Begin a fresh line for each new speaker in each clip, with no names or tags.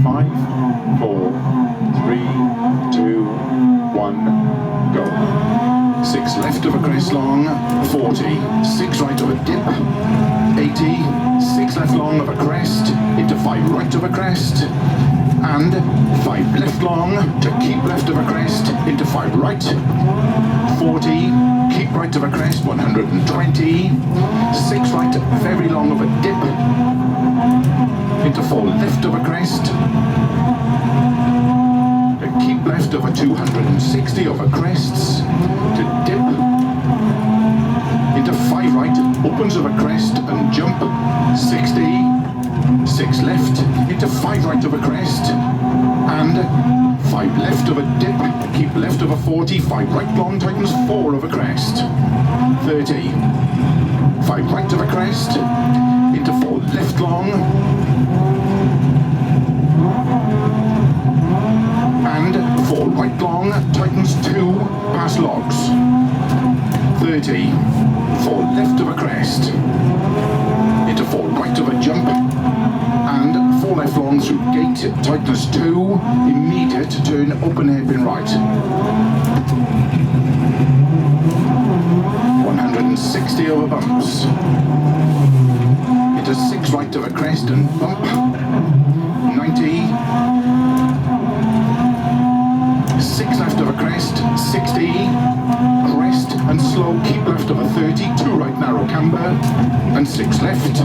5, 4, 3, 2, 1, go. 6 left of a crest long, 40, 6 right of a dip, 80, 6 left long of a crest, into 5 right of a crest, and 5 left long to keep left of a crest, into 5 right, 40, keep right of a crest, 120, 6 right very long of a dip, into 4 left of a crest, to keep left of a 260 over crests, to dip, into 5 right, opens of a crest and jump, 60, 6 left, into 5 right of a crest, and 5 left of a dip, keep left of a 40, 5 right long, tightens 4 of a crest, 30, 5 right of a crest, into 4 left long, and 4 right long, tightens 2, past logs, 30, 4 left of a crest, into 4 right of a jump, and 4 left long through gate, tightness 2, immediate turn, open hairpin right. 160 over bumps. Into 6 right of a crest and bump. 90. 6 left of a crest, 60. Crest and slow, keep left of a 30, 2 right narrow camber, and 6 left.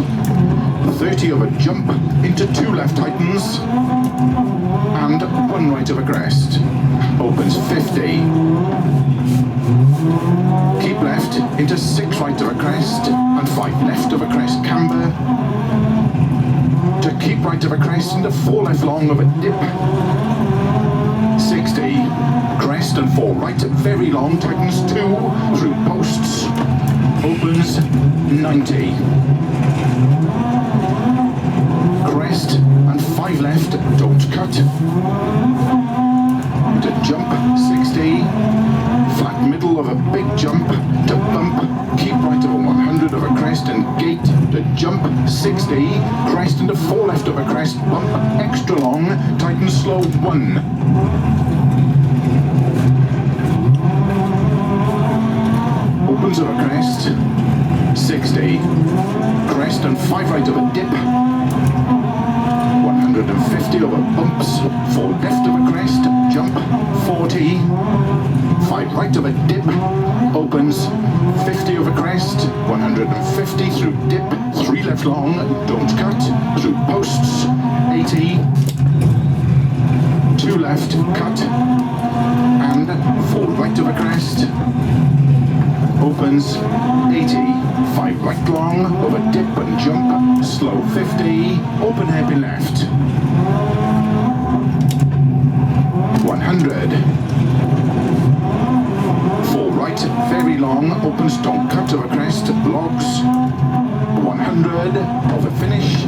30 of a jump, into 2 left tightens, and 1 right of a crest. Opens 50. Keep left, into 6 right of a crest, and 5 left of a crest camber. To keep right of a crest, into 4 left long of a dip. 60. Crest and 4 right, very long, tightens 2, through posts. Opens 90. Crest and 5 left, don't cut. To jump, 60. Flat middle of a big jump, to bump, keep right of a 100 of a crest and gate, to jump, 60. Crest into 4 left of a crest, bump, extra long, tighten slow, 1. Opens of a crest, 60. Crest and 5 right of a dip, 150 over bumps, 4 left of a crest, jump, 40, 5 right of a dip, opens, 50 over crest, 150 through dip, 3 left long, don't cut, through posts, 80, 2 left, cut, and 4 right of a crest, opens, 80, 5 right long, over dip and jump, slow 50, open hairpin left, 100, 4 right, very long, opens, don't cut over crest, logs, 100, over finish,